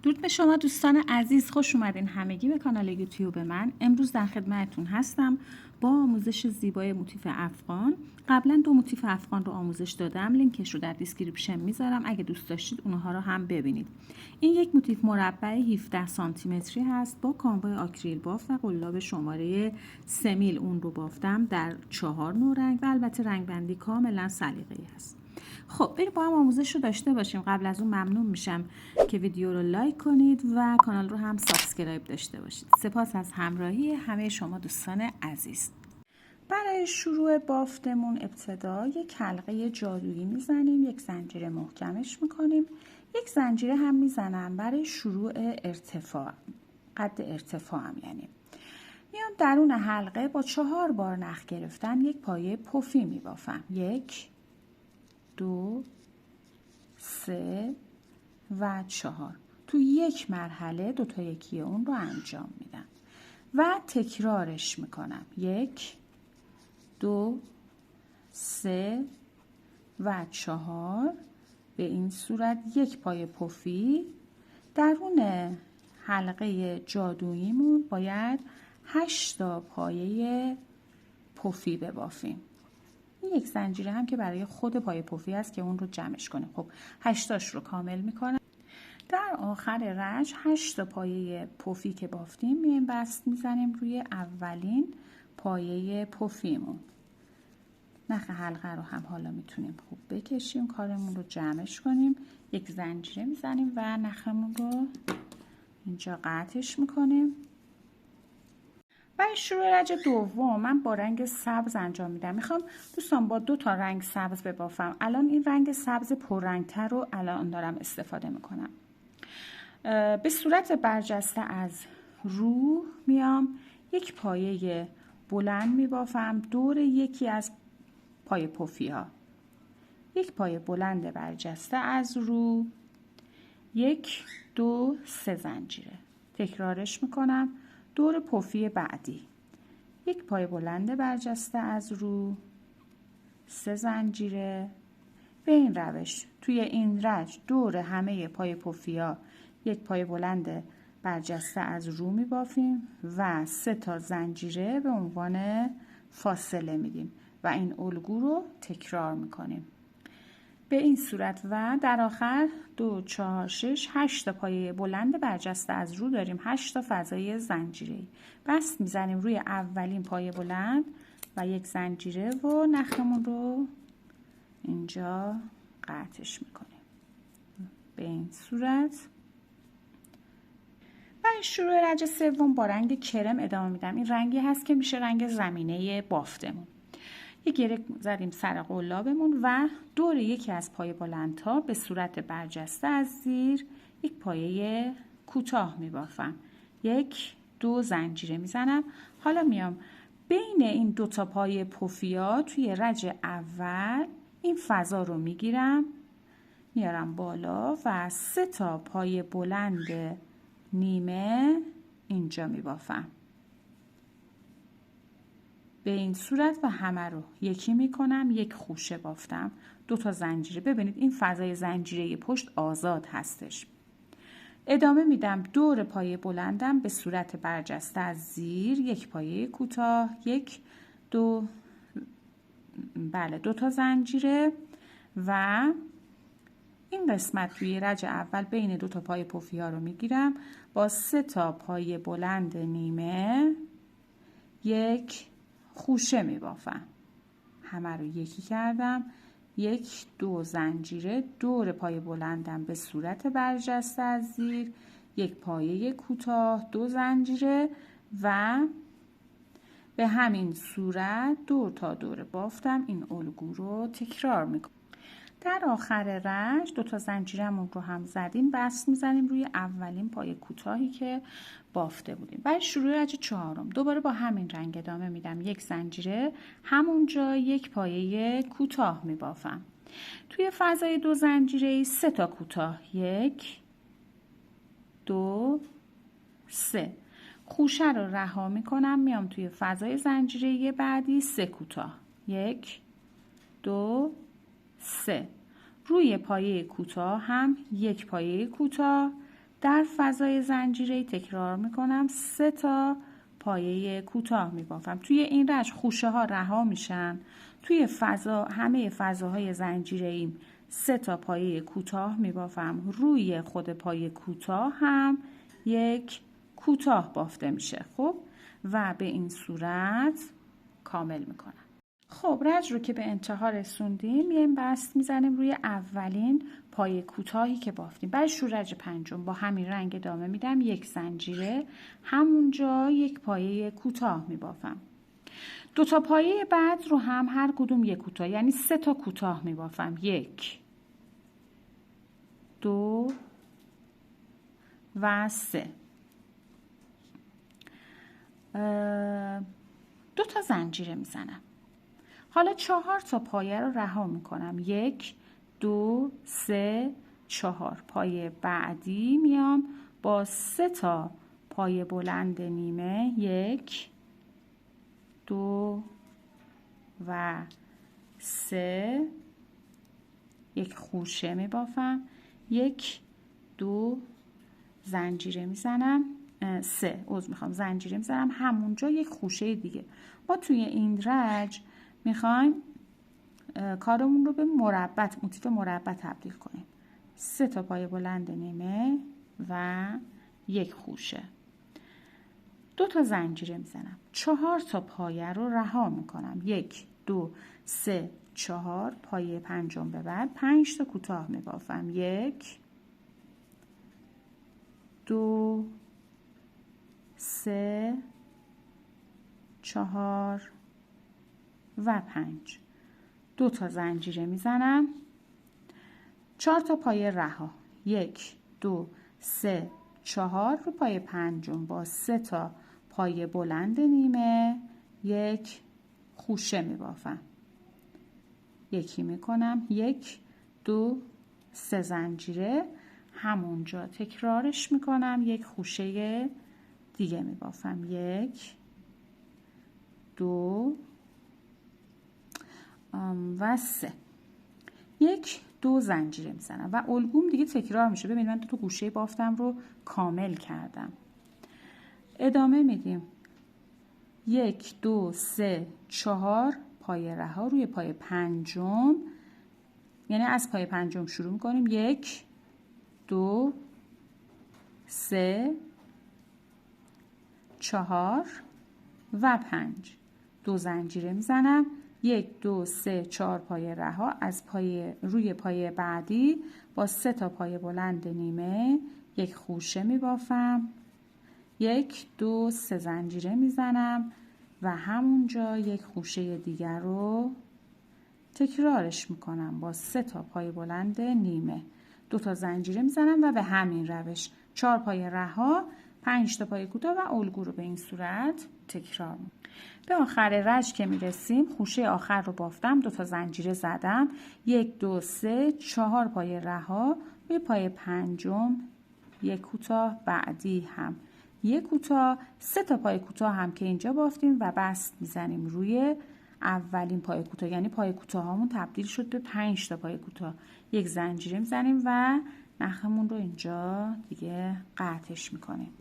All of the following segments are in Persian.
درود به شما دوستان عزیز، خوش اومدین همگی به کانال یوتیوب من. امروز در خدمتتون هستم با آموزش زیبای موتیف افغان. قبلا 2 موتیف افغان رو آموزش دادم، لینکش رو در دیسکریپشن میذارم اگه دوست داشتید اونها رو هم ببینید. این یک موتیف مربع 17 سانتی متری هست با کانوای آکریل بافت و قلاب شماره 3 میل اون رو بافتم در 4 نوع رنگ و البته رنگ بندی کاملا سلیقه‌ای هست. خب بریم با هم آموزش رو داشته باشیم. قبل از اون ممنون میشم که ویدیو رو لایک کنید و کانال رو هم سابسکرایب داشته باشید. سپاس از همراهی همه شما دوستان عزیز. برای شروع بافتمون ابتدا یک حلقه جادویی میزنیم، یک زنجیر محکمش میکنیم، یک زنجیر هم میزنم برای شروع ارتفاع، قد ارتفاعم یعنی. میام درون حلقه با 4 بار نخ گرفتن یک پایه پفی میبافم. 1 2 3 و 4. تو یک مرحله 2 تا یکی اون رو انجام میدم و تکرارش میکنم. 1 2 3 و 4. به این صورت یک پایه پفی. درون حلقه جادوییمون باید 8 تا پایه پفی ببافیم. یک زنجیره هم که برای خود پایه پفی است که اون رو جمعش کنیم. خب 8 تاش رو کامل میکنم. در آخر رج 8 تا پایه پفی که بافتیم میایم بست میزنیم روی اولین پایه پفیمون. نخ حلقه رو هم حالا میتونیم خوب بکشیم، کارمون رو جمعش کنیم. یک زنجیره میزنیم و نخمون رو اینجا قطعش میکنیم. برای شروع رج دوم من با رنگ سبز انجام میدم. میخوام دوستان با 2 تا رنگ سبز ببافم. الان این رنگ سبز پررنگتر رو الان دارم استفاده میکنم. به صورت برجسته از رو میام یک پایه بلند میبافم دور یکی از پایه پفی ها. یک پایه بلند برجسته از رو، 1 2 3 زنجیره. تکرارش میکنم دور پفی بعدی. یک پایه بلند برجسته از رو، 3 زنجیره. به این روش توی این رج دور همه پایه پفیا یک پایه بلند برجسته از رو می بافیم و 3 تا زنجیره به عنوان فاصله میدیم و این الگو رو تکرار میکنیم به این صورت. و در آخر 2 4 6 8 تا پایه بلند برجسته از رو داریم، 8 تا فضای زنجیره‌ای. بست میزنیم روی اولین پایه بلند و یک زنجیره و نخمون رو اینجا قطعش میکنیم به این صورت. برای شروع رج سوم با رنگ کرم ادامه میدم. این رنگی هست که میشه رنگ زمینه بافتمون. یک گره زدیم سر قلابمون و دور یکی از پایه بلندها به صورت برجسته از زیر یک پایه کوتاه میبافم. 1 2 زنجیره میزنم. حالا میام بین این 2 تا پایه پفیا توی رج اول این فضا رو میگیرم، میارم بالا و 3 تا پایه بلند نیمه اینجا میبافم به این صورت و همه رو یکی میکنم. یک خوشه بافتم، 2 تا زنجیره. ببینید این فضای زنجیره پشت آزاد هستش. ادامه میدم دور پایه بلندم به صورت برجسته از زیر یک پایه کوتاه، 1 2 بله 2 تا زنجیره و این قسمت توی رج اول بین 2 تا پایه پفی ها رو میگیرم با 3 تا پایه بلند نیمه یک خوشه میبافم. همه رو یکی کردم. 1 2 زنجیره دور پایه بلندم به صورت برجسته از زیر یک پایه کوتاه، 2 زنجیره و به همین صورت دور تا دور بافتم این الگو رو تکرار میکنم. در آخر رج 2 تا زنجیرمون رو هم زدیم، بست میزنیم روی اولین پایه کوتاهی که بافته بودیم. برای شروع رج چهارم دوباره با همین رنگ ادامه میدم. یک زنجیره همونجا یک پایه کوتاه میبافم. توی فضای 2 زنجیره 3 تا کوتاه، 1 2 3. خوشه رو رها میکنم، میام توی فضای زنجیره بعدی 3 کوتاه، 1 2 3. روی پایه کوتاه هم یک پایه کوتاه، در فضای زنجیره‌ای تکرار میکنم 3 تا پایه کوتاه میبافم. توی این رشت خوشه ها رها میشن. توی فضا، همه فضاهای زنجیره‌ای 3 تا پایه کوتاه میبافم. روی خود پایه کوتاه هم یک کوتاه بافته میشه. خب و به این صورت کامل میکنم. خب رج رو که به انتها رسوندیم، یه بست میزنیم روی اولین پایه کوتاهی که بافتیم. بعد شورج پنجم با همین رنگ ادامه میدم، یک زنجیره، همونجا یک پایه کوتاه میبافم. 2 تا پایه بعد رو هم هر کدوم یک کوتاه، یعنی 3 تا کوتاه میبافم. 1 2 و 3. 2 تا زنجیره میزنم. حالا 4 تا پایه رو رها میکنم. 1 2 3 4. پایه بعدی میام با 3 تا پایه بلند نیمه، 1 2 و 3 یک خوشه میبافم. 1 2 زنجیره میزنم، 3 زنجیره میزنم، همونجا یک خوشه دیگه. ما توی این رج میخوایم کارمون رو به مربع، موتیف مربع تبدیل کنیم. 3 تا پایه بلند نیمه و یک خوشه. 2 تا زنجیره میزنم. 4 تا پایه رو رها میکنم. 1 2 3 4. پایه پنجم به بعد 5 تا کوتاه میبافم. 1 2 3 4 و 5. 2 تا زنجیره میزنم. 4 تا پایه رها. 1 2 3 4. رو پایه پنجم با 3 تا پایه بلند نیمه یک خوشه میبافم. یکی میکنم. 1 2 3 زنجیره، همونجا تکرارش میکنم، یک خوشه دیگه میبافم. 1 2 و 3. 1 2 زنجیره میزنم و الگوم دیگه تکرار میشه. ببینید من 2 تا گوشه بافتم رو کامل کردم. ادامه میدیم. 1 2 3 4. پایه رها روی پایه پنجم، یعنی از پایه پنجم شروع میکنیم. 1 2 3 4 و 5. 2 زنجیره میزنم. 1 2 3 4 پایه رها، از پایه روی پایه بعدی با 3 تا پایه بلند نیمه یک خوشه میبافم. 1 2 3 زنجیره میزنم و همونجا یک خوشه دیگر رو تکرارش میکنم با 3 تا پایه بلند نیمه. 2 تا زنجیره میزنم و به همین روش 4 پایه رها، 5 تا پایه کوتاه و الگو رو به این صورت تکرار میکنم. به آخر رج که میرسیم، خوشه آخر رو بافتم، 2 تا زنجیره زدم. 1 2 3 4 پایه رها، روی پایه پنجم یک کوتاه، بعدی هم یک کوتاه، 3 تا پایه کوتاه هم که اینجا بافتیم و بست میزنیم روی اولین پایه کوتاه، یعنی پایه کوتاه هامون تبدیل شد به 5 تا پایه کوتاه. یک زنجیره میزنیم و نخمون رو اینجا دیگه قطعش میکنیم.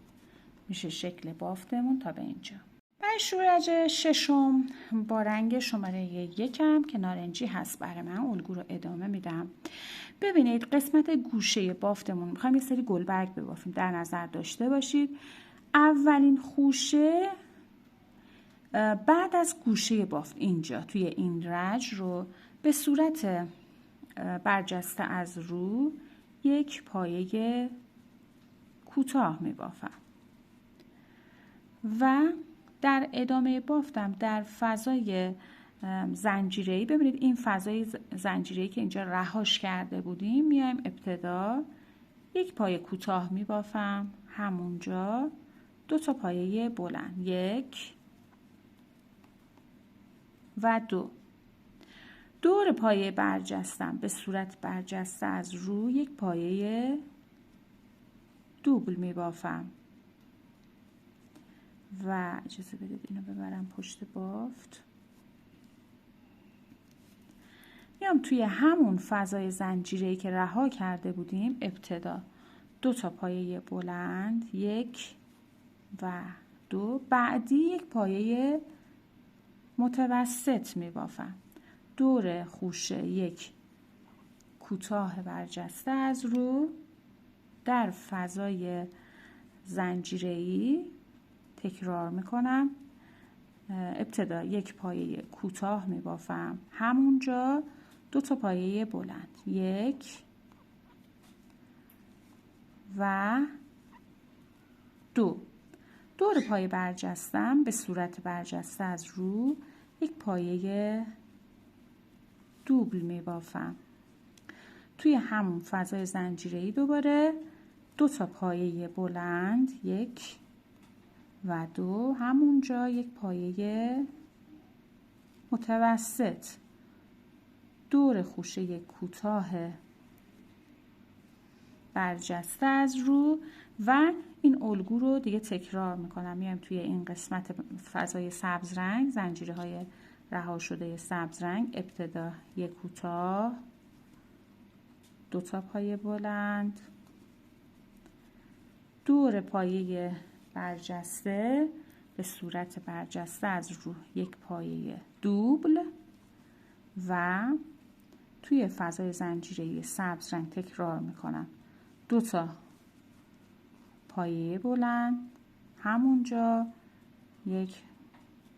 میشه شکل بافتمون تا به اینجا. برای شورج ششم با رنگ شماره 1 که نارنجی هست برای من الگو رو ادامه میدم. ببینید قسمت گوشه بافتمون میخوایم یه سری گلبرگ ببافیم، در نظر داشته باشید. اولین خوشه بعد از گوشه بافت اینجا توی این رج رو به صورت برجسته از رو یک پایه کوتاه میبافم و در ادامه بافتم در فضای زنجیره‌ای. ببینید این فضای زنجیره‌ای که اینجا رهاش کرده بودیم، میایم ابتدا یک پایه کوتاه میبافم، همونجا 2 تا پایه بلند، 1 و 2. دور پایه برجستم به صورت برجسته از رو یک پایه دوبل میبافم و اجازه بدید اینو ببرم پشت بافت. میام توی همون فضای زنجیره‌ای که رها کرده بودیم ابتدا 2 تا پایه بلند 1 و 2. بعدی یک پایه متوسط میبافم. دور خوشه یک کوتاه برجسته از رو در فضای زنجیره‌ای تکرار میکنم. ابتدا یک پایه کوتاه میبافم، همونجا 2 تا پایه بلند 1 و 2. دور پایه برجستم به صورت برجسته از رو یک پایه دوبل میبافم. توی همون فضای زنجیره‌ای دوباره 2 تا پایه بلند 1 و 2، همونجا یک پایه متوسط، دور خوشه کوتاه برجسته از رو و این الگو رو دیگه تکرار میکنم. میایم توی این قسمت فضای سبز رنگ، زنجیره های رها شده سبز رنگ، ابتدا یک کوتاه 2 تا پایه بلند، دور پایه برجسته به صورت برجسته از رو یک پایه دوبل و توی فضای زنجیره سبز رنگ تکرار میکنم 2 تا پایه بلند، همونجا یک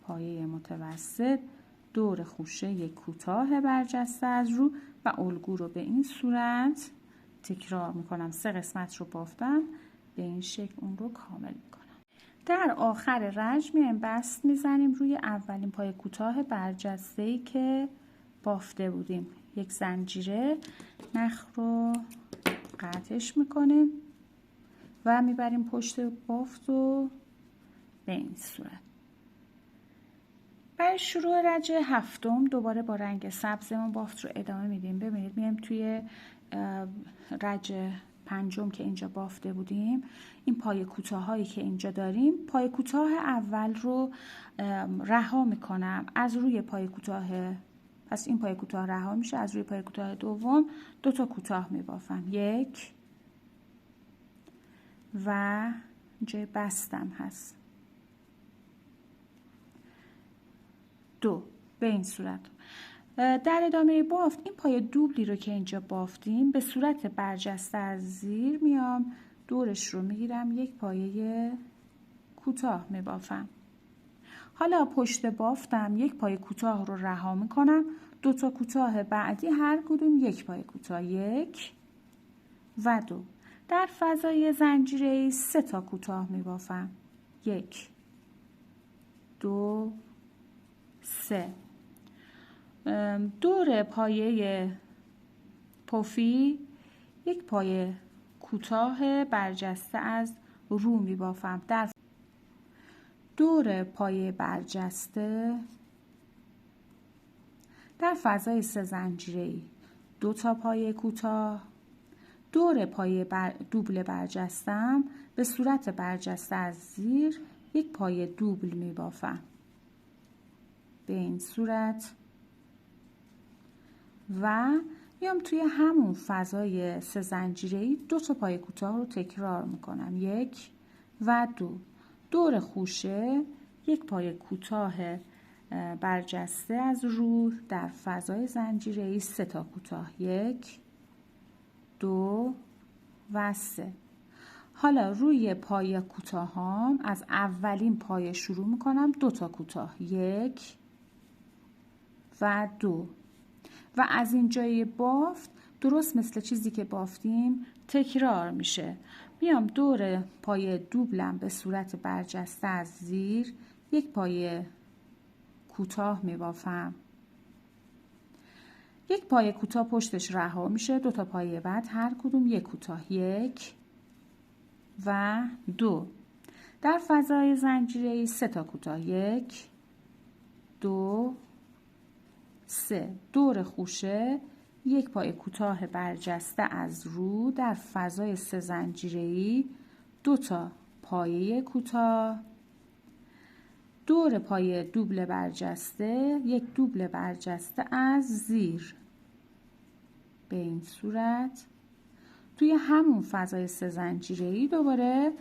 پایه متوسط، دور خوشه یک کوتاه برجسته از رو و الگو رو به این صورت تکرار میکنم. 3 قسمت رو بافتم، به این شکل اون رو کامل میکنم. در آخر رنج میایم بست میزنیم روی اولین پایه کوتاه برجسته‌ای که بافته بودیم. یک زنجیره نخ رو قطعش میکنیم و میبریم پشت بافت و به این صورت. برای شروع رنج هفتم دوباره با رنگ سبزمون بافت رو ادامه میدیم. ببینید میایم توی رنج پنجم که اینجا بافته بودیم، این پایه کوتاه هایی که اینجا داریم، پایه کوتاه اول رو رها میکنم از روی پایه کوتاه، پس این پایه کوتاه رها میشه، از روی پایه کوتاه دوم 2 تا کوتاه میبافم 1 و جای بستم هست 2. به این صورت در ادامه بافت این پایه دوبلی رو که اینجا بافتیم به صورت برجسته از زیر میام دورش رو میگیرم، یک پایه کوتاه میبافم. حالا پشت بافتم یک پایه کوتاه رو رها میکنم، 2 تا کوتاه بعدی هر کدوم یک پایه کوتاه 1 و 2. در فضای زنجیره‌ای 3 تا کوتاه میبافم 1 2 3. دور پایه پفی یک پایه کوتاه برجسته از رو میبافم. در دور پایه برجسته در فضای 3 زنجیره‌ای 2 تا پایه کوتاه، دور پایه دوبل برجستم به صورت برجسته از زیر یک پایه دوبل میبافم به این صورت و میام توی همون فضای 3 زنجیره‌ای 2 تا پایه کوتاه رو تکرار میکنم 1 و 2. دور خوشه یک پایه کوتاه برجسته از رو در فضای زنجیره‌ای 3 تا کوتاه 1 2 و 3. حالا روی پایه کوتاهام از اولین پایه شروع میکنم 2 تا کوتاه 1 و 2 و از این جای بافت درست مثل چیزی که بافتیم تکرار میشه. میام دور پایه دوبلم به صورت برجسته از زیر یک پایه کوتاه میبافم، یک پایه کوتاه پشتش رها میشه، 2 تا پایه بعد هر کدوم یک کوتاه 1 و 2. در فضای زنجیره‌ای 3 تا کوتاه 1 2 3. دور خوشه یک پایه کوتاه برجسته از رو در فضای 3 زنجیره‌ای 2 تا پایه کوتاه، دور پایه دوبل برجسته یک دوبل برجسته از زیر به این صورت، توی همون فضای 3 زنجیره‌ای دوباره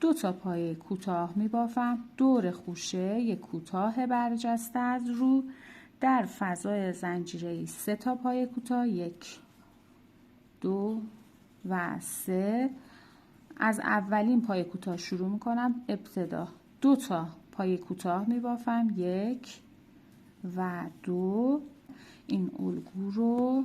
2 تا پایه کوتاه میبافم دور خوشه یک کوتاه برجسته از رو. در فضای زنجیره‌ای 3 تا پایه کوتاه 1 2 و 3. از اولین پایه کوتاه شروع میکنم. ابتدا 2 تا پایه کوتاه میبافم 1 و 2. این الگو رو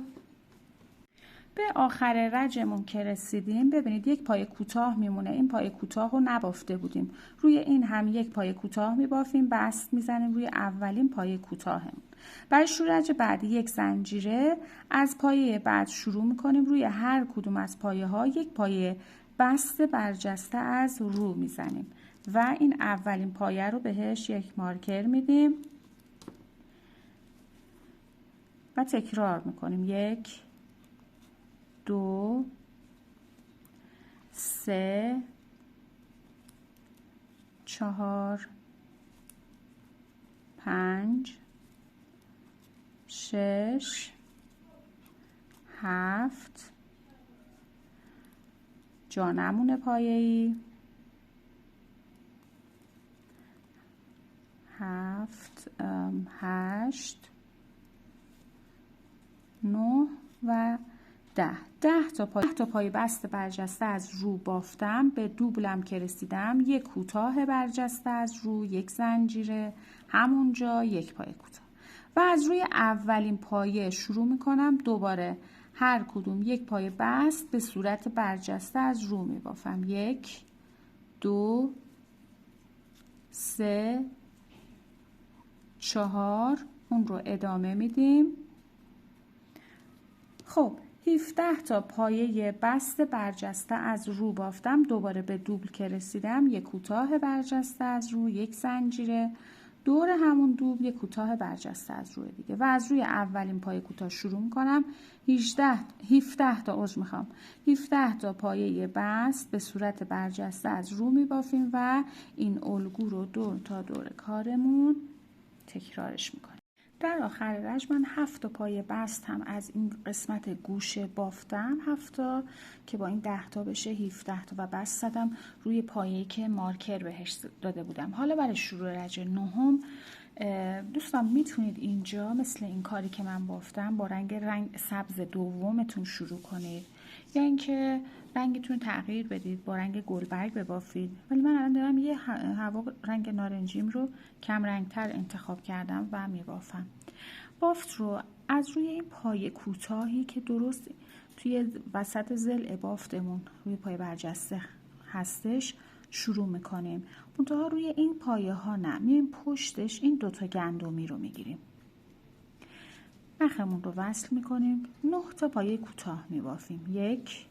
به آخر رجمون که رسیدیم ببینید یک پایه کوتاه میمونه. این پایه کوتاه رو نبافته بودیم، روی این هم یک پایه کوتاه میبافیم، بست میزنیم روی اولین پایه کوتاهمون. برای شروع رج بعدی یک زنجیره از پایه بعد شروع میکنیم. روی هر کدوم از پایه ها یک پایه بست برجسته از رو میزنیم و این اولین پایه رو بهش یک مارکر میدیم و تکرار میکنیم. 1 2 3 4 5 6 7 جا نمونه پایه‌ای 7 8 9 و 10 تا پایه بست برجسته از رو بافتم. به دوبلم که رسیدم یک کوتاه برجسته از رو یک زنجیره همونجا یک پایه کوتاه و از روی اولین پایه شروع میکنم. دوباره هر کدوم یک پایه بست به صورت برجسته از رو میبافم. 1 2 3 4 اون رو ادامه میدیم. خب 17 تا پایه بست برجسته از رو بافتم. دوباره به دوبل که رسیدم یک کوتاه برجسته از رو یک زنجیره دور همون دوبل یک کوتاه برجسته از رو دیگه و از روی اولین پایه کوتاه شروع میکنم. 17 تا پایه بست به صورت برجسته از رو میبافیم و این الگو رو دور تا دور کارمون تکرارش میکنیم. در آخر رج من 7 تا پایه بست هم از این قسمت گوشه بافتم. 7 تا که با این 10 تا بشه 17 تا و بست زدم روی پایه‌ای که مارکر بهش داده بودم. حالا برای شروع رج نهم دوستان میتونید اینجا مثل این کاری که من بافتم با رنگ سبز دومتون شروع کنید یا اینکه رنگتون تغییر بدید با رنگ گلبرگ ببافید. ولی من الان دارم یه هوا رنگ نارنجیم رو کم رنگتر انتخاب کردم و میبافم. بافت رو از روی این پایه کوتاهی که درست توی وسط ضلع بافتمون روی پایه برجسته هستش شروع میکنیم. منتها روی این پایه ها نه، میایم پشتش این 2 تا گندمی رو میگیریم، نخمون رو وصل میکنیم. 9 تا پایه کوتاه میبافیم. 1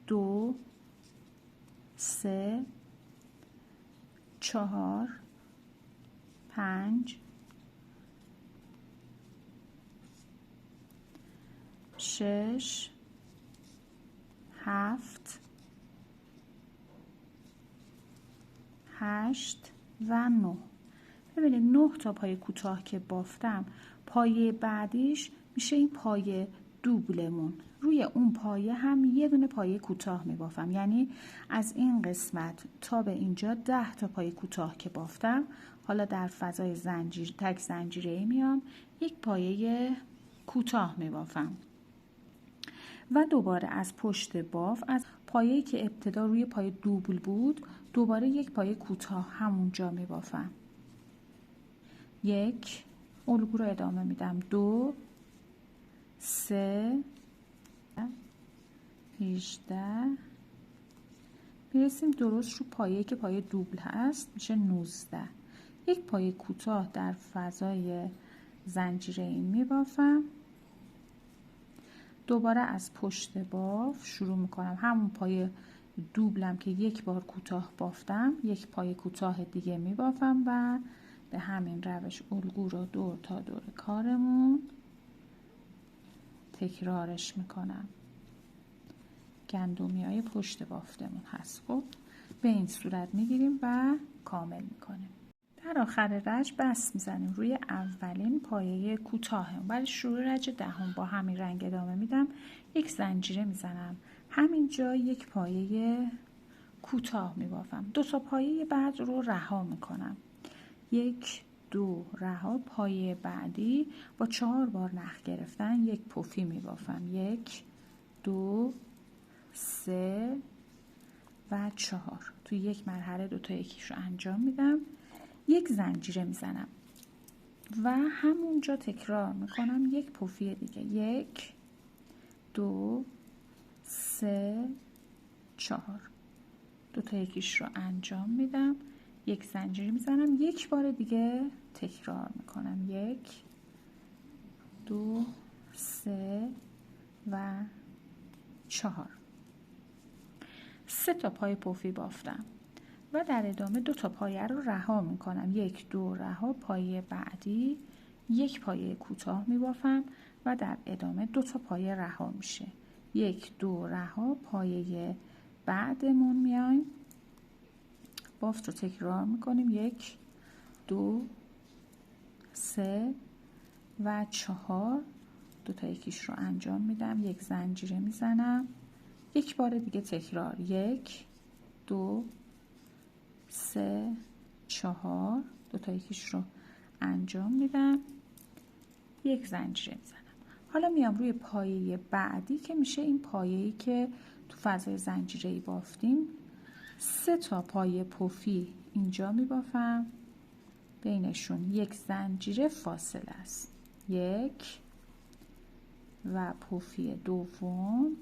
2 3 4 5 6 7 8 و 9. ببینید 9 تا پایه کوتاه که بافتم، پایه بعدیش میشه این پایه دوبلمون. روی اون پایه هم یه دونه پایه کوتاه میبافم، یعنی از این قسمت تا به اینجا 10 تا پایه کوتاه که بافتم. حالا در فضای تک زنجیره‌ای میام یک پایه کوتاه میبافم و دوباره از پشت باف از پایه‌ای که ابتدا روی پایه دوبل بود دوباره یک پایه کوتاه همونجا میبافم. 1 الگو رو ادامه میدم. 2 3 18 میرسیم درست رو پایه‌ای که پایه دوبل هست میشه 19. یک پایه کوتاه در فضای زنجیره‌ای میبافم. دوباره از پشت باف شروع میکنم. همون پایه دوبلم که یک بار کوتاه بافتم یک پایه کوتاه دیگه میبافم و به همین روش الگو رو دور تا دور کارمون تکرارش میکنم. گندمی های پشت بافتمون هست. خب به این صورت میگیریم و کامل میکنیم. در آخر رج بست میزنیم روی اولین پایه کوتاهم. برای شروع رج دهم با همین رنگ ادامه میدم. یک زنجیره میزنم، همینجا یک پایه کوتاه میبافم. 2 تا پایه بعد رو رها میکنم. 1 2 رها. پایه بعدی با 4 بار نخ گرفتن یک پفی میبافم. 1 2 3 و 4. توی یک مرحله 2 تا یکیش رو انجام میدم. یک زنجیره میزنم و همونجا تکرار میکنم یک پفی دیگه. 1 2 3 4. 2 تا یکیش رو انجام میدم. یک زنجیره میزنم. یک بار دیگه تکرار میکنم. 1 2 3 و 4. 3 تا پای پفی بافتم و در ادامه 2 تا پایه رو رها میکنم. 1 2 رها. پایه بعدی یک پایه کوتاه میبافم و در ادامه 2 تا پایه رها میشه. 1 2 رها. پایه بعدمون میایم بافت رو تکرار میکنیم. 1 2 3 و 4. 2 تا یکیش رو انجام میدم. یک زنجیره میزنم. یک بار دیگه تکرار. 1 2 3 4. 2 تا یکیش رو انجام میدم. یک زنجیره میزنم. حالا میام روی پایه بعدی که میشه این پایه‌ای که تو فضای زنجیره‌ای بافتیم. 3 تا پایه پفی اینجا میبافم، بینشون یک زنجیره فاصله است. 1 و پفی دوم،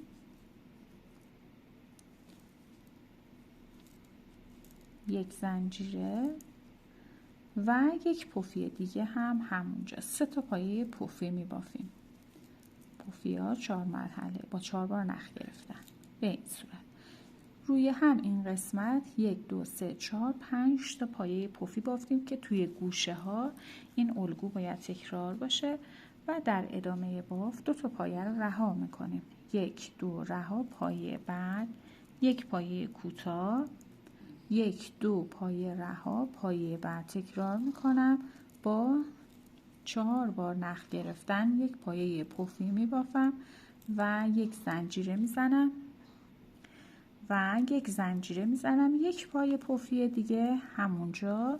یک زنجیره و یک پفی دیگه هم همونجا. 3 تا پایه پفی میبافیم. پفی ها 4 مرحله با 4 بار نخ گرفتن. به این صورت روی هم این قسمت 1 2 3 4 5 تا پایه پفی بافتیم که توی گوشه ها این الگو باید تکرار باشه و در ادامه بافت 2 تا پایه رو رها میکنیم. 1 2 رها. پایه بعد یک پایه کوتاه، 1 2 پایه رها. پایه بعد تکرار میکنم با 4 بار نخ گرفتن یک پایه پفی میبافم و یک زنجیره میزنم یک پایه پفی دیگه همونجا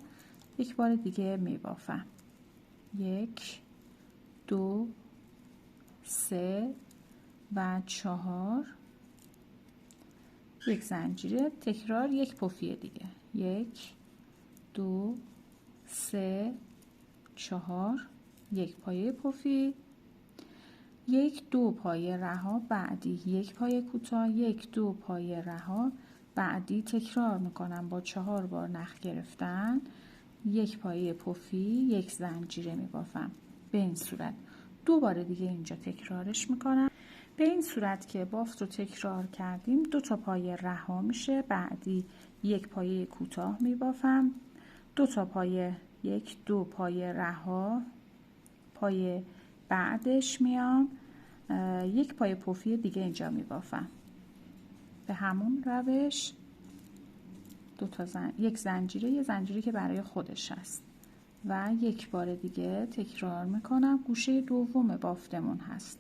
یک بار دیگه میبافم. 1 2 3 و 4. یک زنجیره تکرار یک پفی دیگه. 1 2 3 4. یک پایه پفی، 1 2 پایه رها. بعدی یک پایه کوتاه، 1 2 پایه رها. بعدی تکرار میکنم با 4 بار نخ گرفتن یک پایه پفی، یک زنجیره میبافم. به این صورت 2 بار دیگه اینجا تکرارش میکنم. به این صورت که بافت رو تکرار کردیم 2 تا پایه رها میشه. بعدی یک پایه کوتاه میبافم. 2 تا پایه، 1 2 پایه رها. پایه بعدش میام یک پایه پفی دیگه اینجا میبافم. به همون روش یک زنجیره، یه زنجیره که برای خودش هست و یک بار دیگه تکرار میکنم. گوشه دوم بافتمون هست.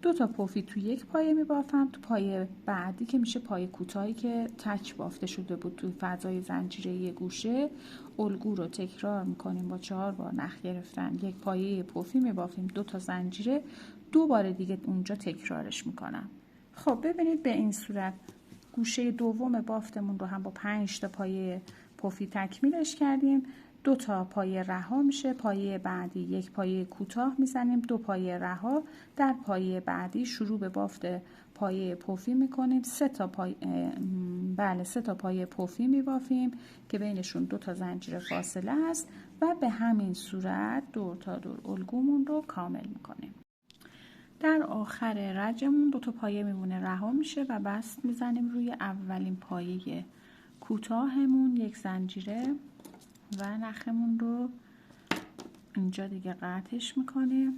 2 تا پفی تو یک پایه میبافم. تو پایه بعدی که میشه پایه کوتاهی که تک بافته شده بود تو فضای زنجیره گوشه، الگو رو تکرار میکنیم با 4 بار نخ گرفتن یک پایه پفی میبافیم. 2 تا زنجیره 2 بار دیگه اونجا تکرارش میکنم. خب ببینید به این صورت گوشه دوم بافتمون رو هم با 5 تا پایه پفی تکمیلش کردیم. 2 تا پایه رها میشه. پایه بعدی یک پایه کوتاه میزنیم، 2 پایه رها. در پایه بعدی شروع به بافت پایه پفی میکنیم. 3 تا پایه پفی میبافیم که بینشون 2 تا زنجیره فاصله هست و به همین صورت دور تا دور الگومون رو کامل میکنیم. در آخر رجمون 2 تا پایه میمونه رها میشه و بست میزنیم روی اولین پایه کوتاهمون، یک زنجیره و نخمون رو اینجا دیگه قطعش میکنیم.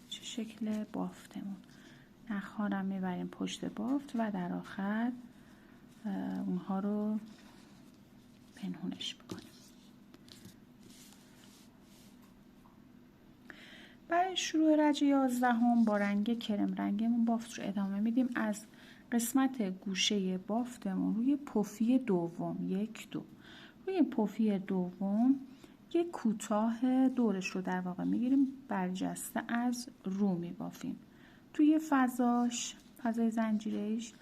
چه شکل بافتمون. نخ‌ها رو میبریم پشت بافت و در آخر اونها رو پنهونش میکنیم. برای شروع رج 11 با رنگ کرم رنگمون بافت رو ادامه میدیم. از قسمت گوشه بافتمون روی پفی دوم 1 2 روی پفی دوم یک کوتاه دورش رو در واقع میگیریم، برجسته از رو میبافیم. توی فضای زنجیره‌ایش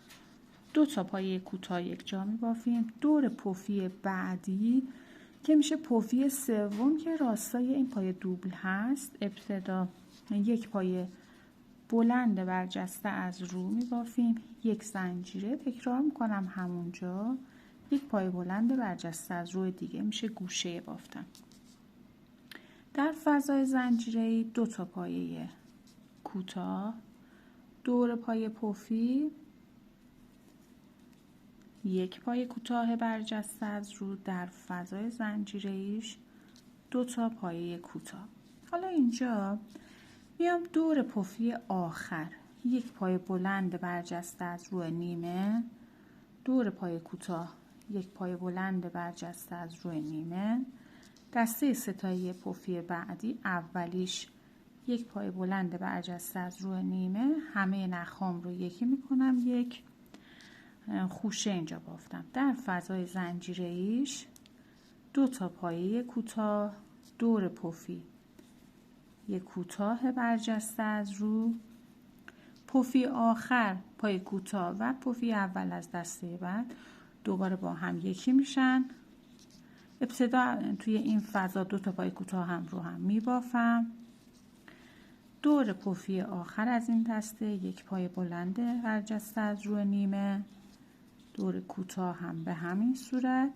2 تا پایه کوتاه یک جا میبافیم. دور پفی بعدی که میشه پفی سوم که راستای این پایه دوبل هست، ابتدا یک پایه بلند برجسته از رو میبافیم، یک زنجیره، تکرار میکنم همونجا یک پایه بلند برجسته از رو دیگه، میشه گوشه بافتن. در فضای زنجیره‌ای 2 تا پایه کوتاه، دور پایه پفی یک پایه کوتاه برجسته از رو، در فضای زنجیره‌ایش 2 تا پایه کوتاه. حالا اینجا میام دور پفی آخر یک پایه بلند برجسته از رو نیمه، دور پایه کوتاه یک پایه بلند برجسته از رو نیمه، دسته ستایی پفی بعدی اولیش یک پایه بلند برجسته از رو نیمه، همه نخام رو یکی میکنم، یک خوشه اینجا بافتم. در فضای زنجیره‌ایش 2 تا پایه کوتاه، دور پفی یک کوتاه برجسته از رو، پفی آخر پایه کوتاه و پفی اول از دسته بعد دوباره با هم یکی میشن. ابتدا توی این فضا 2 تا پایه کوتاه هم رو هم میبافم. دور پفی آخر از این دسته یک پایه بلند برجسته از رو نیمه، دور کوتاه هم به همین صورت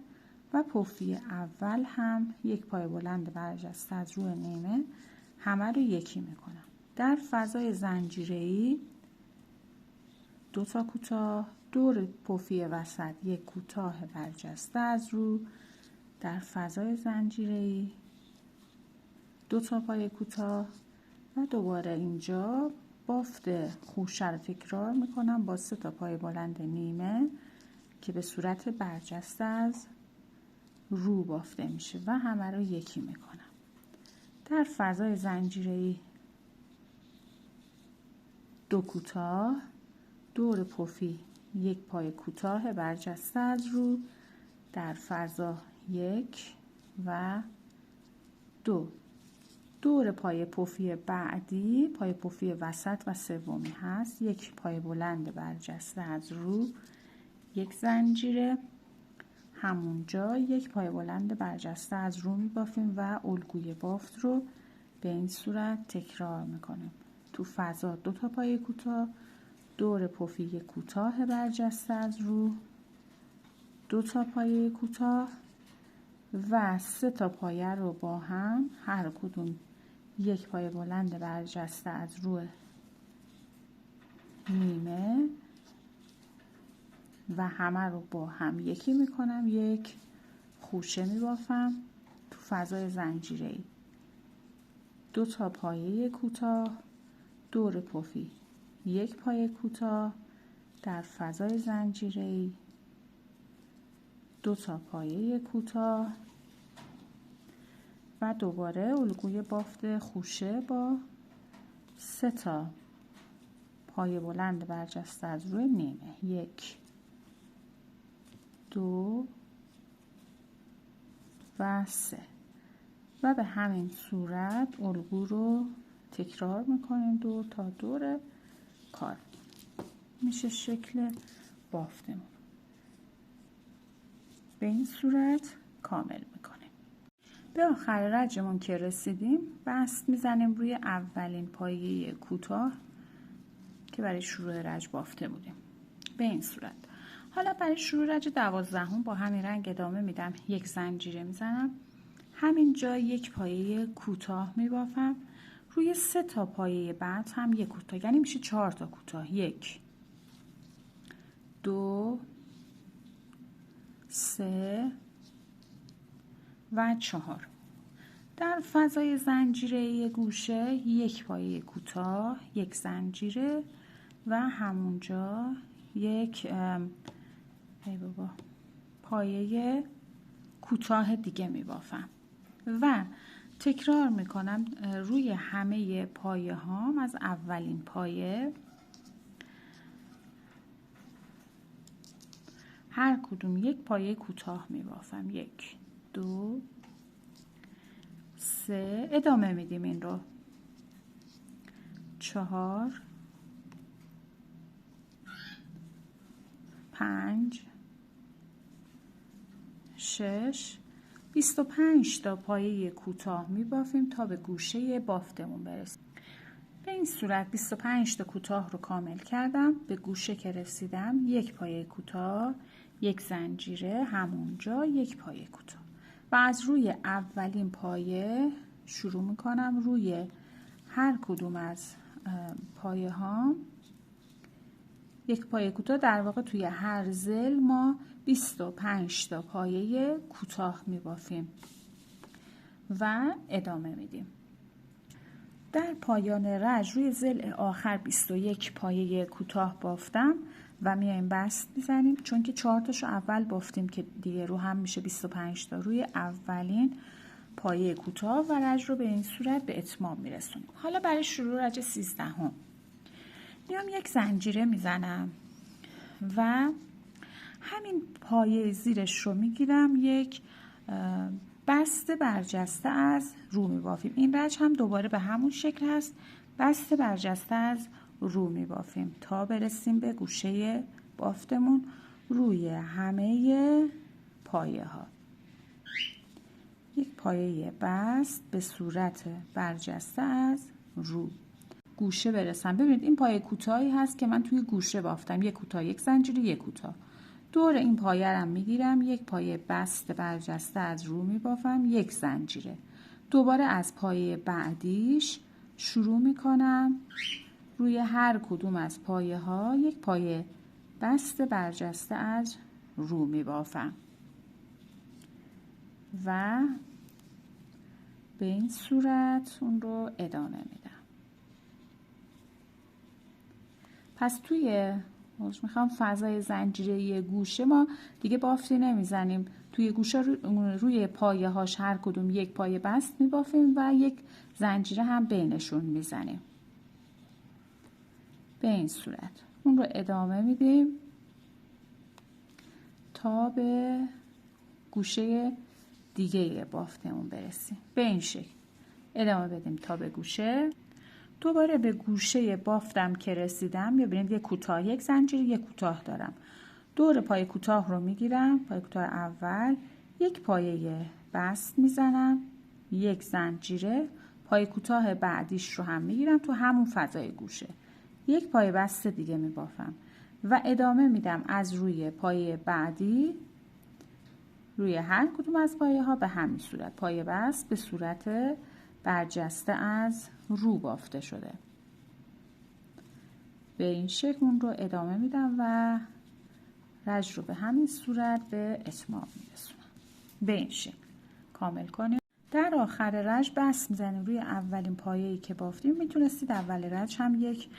و پفی اول هم یک پایه بلند برجسته از رو نیمه، همه رو یکی میکنم. در فضای زنجیره‌ای 2 تا کوتاه، دور پفی وسط یک کوتاه برجسته از رو، در فضای زنجیره‌ای 2 تا پایه کوتاه و دوباره اینجا بافت خوشه رو تکرار میکنم با 3 تا پایه بلند نیمه که به صورت برجسته از رو بافته میشه و همه رو یکی میکنم. در فضای زنجیره‌ای 2 کوتاه، دور پفی یک پایه کوتاه برجسته از رو، در فضا 1 و 2، دور پایه پفی بعدی پایه پفی وسط و سومی هست، یک پایه بلند برجسته از رو، یک زنجیره، همونجا یک پایه بلند برجسته از رو میبافیم و الگوی بافت رو به این صورت تکرار میکنیم. تو فضا 2 تا پایه کوتاه، دور پفی کوتاه برجسته از رو، 2 تا پایه کوتاه و 3 تا پایه رو با هم هر کدوم یک پایه بلند برجسته از رو نیمه و همه رو با هم یکی میکنم، یک خوشه میبافم. تو فضای زنجیره‌ای 2 تا پایه کوتاه، دور پفی یک پایه کوتاه، در فضای زنجیره‌ای 2 تا پایه کوتاه و دوباره الگوی بافت خوشه با 3 تا پایه بلند برجسته از روی نیمه، 1 2 و 3 و به همین صورت الگو رو تکرار میکنیم دور تا دور کار. میشه شکل بافتمون به این صورت کامل میکنیم. به آخر رجمون که رسیدیم بست میزنیم روی اولین پایه کوتاه که برای شروع رج بافته بودیم به این صورت. حالا برای شروع رج 12 با همین رنگ ادامه میدم، یک زنجیره میزنم، همین جا یک پایه کوتاه میبافم، روی 3 تا پایه بعد هم یک کوتاه، یعنی میشه 4 تا کوتاه، 1 2 3 و 4. در فضای زنجیره گوشه یک پایه کوتاه، یک زنجیره، و همونجا یک پایه کوتاه دیگه میبافم و تکرار میکنم روی همه پایه هام از اولین پایه هر کدوم یک پایه کوتاه میبافم. 1 2 3 ادامه میدیم این رو 4 5 6 25 تا پایه کوتاه میبافیم تا به گوشه بافتمون برسیم. به این صورت 25 تا کوتاه رو کامل کردم. به گوشه که رسیدم یک پایه کوتاه، یک زنجیره، همونجا یک پایه کوتاه و از روی اولین پایه شروع میکنم. روی هر کدوم از پایه ها یک پایه کوتاه، در واقع توی هر ضلع ما 25 تا پایه کوتاه میبافیم و ادامه میدیم. در پایان رج روی ضلع آخر 21 پایه کوتاه بافتم و میایم بست میزنیم، چون که 4 تاشو اول بافتیم که دیگه رو هم میشه 25 تا. روی اولین پایه کوتاه و رج رو به این صورت به اتمام میرسونیم. حالا برای شروع رج 13 میام یک زنجیره میزنم و همین پایه زیرش رو میگیرم، یک بسته برجسته از رو میبافیم. این رج هم دوباره به همون شکل هست، بسته برجسته از رو میبافیم تا برسیم به گوشه بافتمون روی همه پایه ها. یک پایه بست به صورت برجسته از رو گوشه برسم. ببینید این پایه کوتاهی هست که من توی گوشه بافتم، یک کوتاه، یک زنجیره، یک کوتاه. دور این پایه رو میگیرم، یک پایه بست برجسته از رو میبافم، یک زنجیره. دوباره از پایه بعدیش شروع میکنم، روی هر کدوم از پایه ها یک پایه بست برجسته از رو میبافم و به این صورت اون رو ادامه میدم. پس توی میخوام فضای زنجیره گوشه ما دیگه بافتی نمیزنیم. توی گوشه روی پایه هاش هر کدوم یک پایه بست میبافیم و یک زنجیره هم بینشون میزنیم. به این صورت اون رو ادامه میدیم تا به گوشه دیگه بافتمون برسیم. به این شکل ادامه بدیم تا به گوشه. دوباره به گوشه بافتم که رسیدم، ببینید یک کوتاه، یک زنجیره، یک کوتاه دارم. دور پای کوتاه رو میگیرم، پای کوتاه اول یک پایه بست میزنم، یک زنجیره، پای کوتاه بعدیش رو هم میگیرم تو همون فضای گوشه، یک پایه بست دیگه میبافم و ادامه میدم از روی پایه بعدی روی هر کدوم از پایه ها به همین صورت پایه بست به صورت برجسته از رو بافته شده. به این شکل اون رو ادامه میدم و رج رو به همین صورت به اتمام میرسونم. به این شکل کامل کنیم. در آخر رج بست میزنیم روی اولین پایه‌ای که بافتیم. میتونستید اول رج هم یک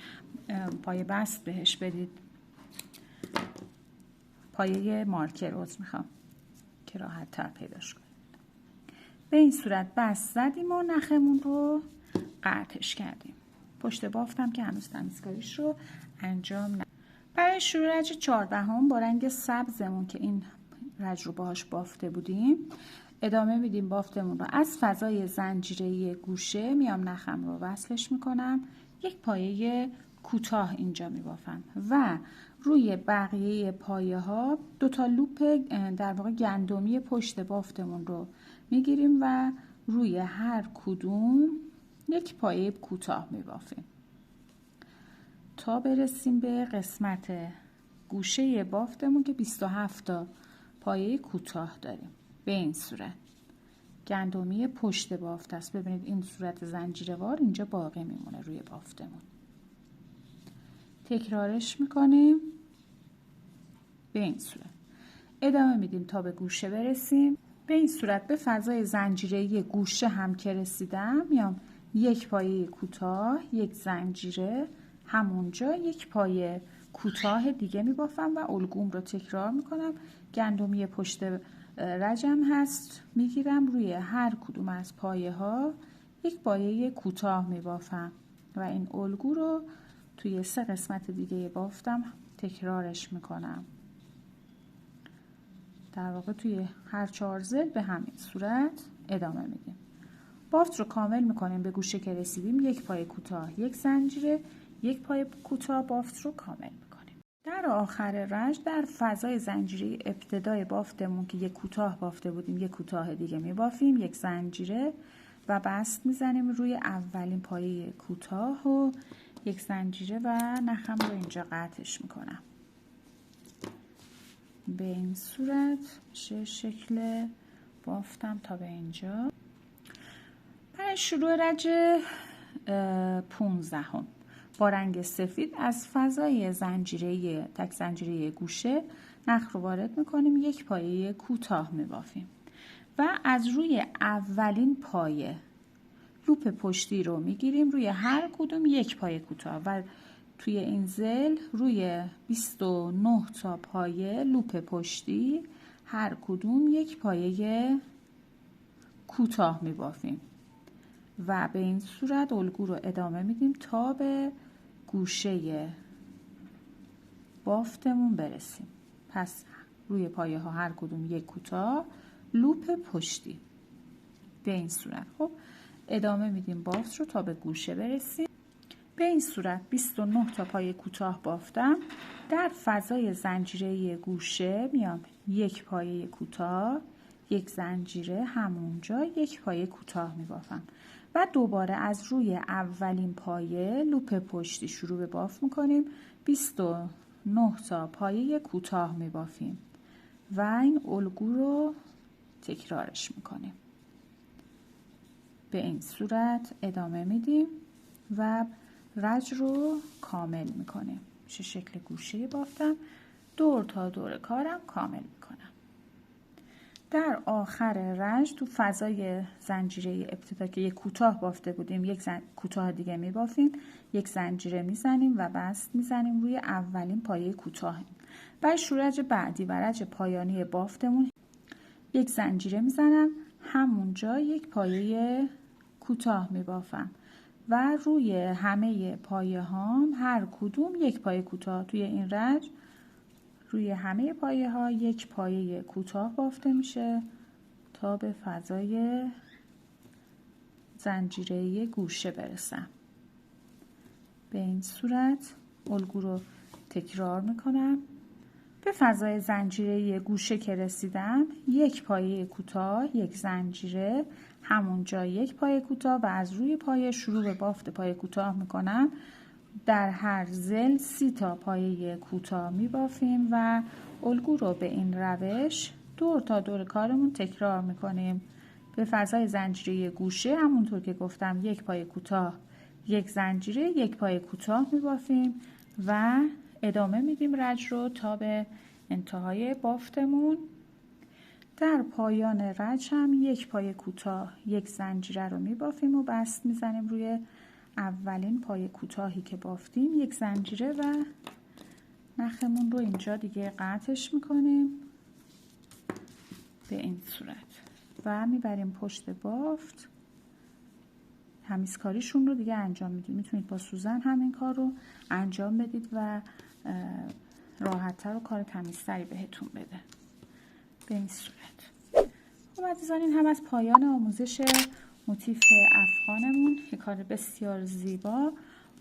پایه بست بهش بدید، پایه مارکر روز میخوام که راحت تر پیداش کنید. به این صورت بست زدیم و نخمون رو قطعش کردیم. پشت بافتم که هنوز تمیزکاریش رو انجام ندادم. برای شروع رج 14 با رنگ سبزمون که این رج رو باهاش بافته بودیم ادامه میدیم بافتمون رو. از فضای زنجیره گوشه میام نخم رو وصلش میکنم، یک پایه کوتاه اینجا میبافم و روی بقیه پایه ها دوتا لوپ در واقع گندمی پشت بافتمون رو میگیریم و روی هر کدوم یک پایه کوتاه میبافیم تا برسیم به قسمت گوشه بافتمون که 27 تا پایه کوتاه داریم. به این صورت گندمی پشت بافت است. ببینید این صورت زنجیروار اینجا باقی میمونه روی بافتمون. تکرارش میکنیم. به این صورت ادامه میدیم تا به گوشه برسیم. به این صورت به فضای زنجیره گوشه هم که رسیدم میام یک پایه کوتاه، یک زنجیره، همونجا یک پایه کوتاه دیگه میبافم و الگوم رو تکرار میکنم. گندمی پشت رجم هست، میگیرم روی هر کدوم از پایه ها یک پایه کوتاه میبافم و این الگو رو توی 3 قسمت دیگه بافتم تکرارش میکنم. در واقع توی هر 4 ضلع به همین صورت ادامه میدیم. بافت رو کامل میکنیم. به گوشه که رسیدیم یک پایه کوتاه، یک زنجیره، یک پایه کوتاه بافت رو کامل میکنیم. در آخر رنج در فضای زنجیره ابتدای بافتمون که یک کوتاه بافته بودیم یک کوتاه دیگه میبافیم، یک زنجیره و بست میزنیم روی اولین پایه کوتاه و یک زنجیره و نخم رو اینجا قطعش میکنم. به این صورت میشه شکل بافتم تا به اینجا. برای شروع رنج 15 با رنگ سفید از فضای زنجیره تک زنجیره گوشه نخ رو وارد میکنیم، یک پایه کوتاه میبافیم و از روی اولین پایه لوپ پشتی رو میگیریم روی هر کدوم یک پایه کوتاه و توی این ضلع روی 29 تا پایه لوپ پشتی هر کدوم یک پایه کوتاه میبافیم و به این صورت الگو رو ادامه میدیم تا به گوشه بافتمون برسیم. پس روی پایه ها هر کدوم یک کوتاه لوپ پشتی به این صورت. خب ادامه میدیم بافت رو تا به گوشه برسیم. به این صورت 29 تا پایه کوتاه بافتم. در فضای زنجیره گوشه میام یک پایه کوتاه، یک زنجیره، همونجا یک پایه کوتاه میبافم و دوباره از روی اولین پایه لوپ پشتی شروع به باف میکنیم. 29 تا پایه کوتاه میبافیم و این الگو رو تکرارش میکنیم. به این صورت ادامه میدیم و رج رو کامل میکنیم. میشه شکل گوشه بافتم. دور تا دور کارم کامل میکنم. در آخر رنج تو فضای زنجیره ابتدا که یک کوتاه بافته بودیم یک کوتاه دیگه میبافیم، یک زنجیره میزنیم و بست میزنیم روی اولین پایه کوتاه. برای شروع رج بعدی و رج پایانی بافتمون یک زنجیره میزنم، همونجا یک پایه کوتاه میبافم و روی همه پایه هام هر کدوم یک پایه کوتاه. توی این رج روی همه پایه ها یک پایه کوتاه بافته میشه تا به فضای زنجیره گوشه برسم. به این صورت الگو رو تکرار میکنم. به فضای زنجیره گوشه که رسیدم یک پایه کوتاه، یک زنجیره، همونجا یک پایه کوتاه و از روی پایه شروع به بافت پایه کوتاه میکنم. در هر ضلع 30 تا پایه کوتاه میبافیم و الگو رو به این روش دور تا دور کارمون تکرار میکنیم. به فضای زنجیره گوشه همونطور که گفتم یک پایه کوتاه، یک زنجیره، یک پایه کوتاه میبافیم و ادامه میدیم رج رو تا به انتهای بافتمون. در پایان رج هم یک پایه کوتاه، یک زنجیره رو میبافیم و بست میزنیم روی اولین پایه کوتاهی که بافتیم، یک زنجیره و نخمون رو اینجا دیگه قطعش میکنیم به این صورت و میبریم پشت بافت. تمیزکاریشون رو دیگه انجام میدید. میتونید با سوزن همین کار رو انجام بدید و راحت‌تر و کار تمیزتری بهتون بده به این صورت. خب عزیزان این هم از پایان آموزش موتیف افغانمون که کار بسیار زیبا.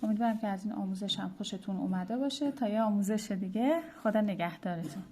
امیدوارم که از این آموزش هم خوشتون اومده باشه. تا یه آموزش دیگه، خدا نگهدارتون.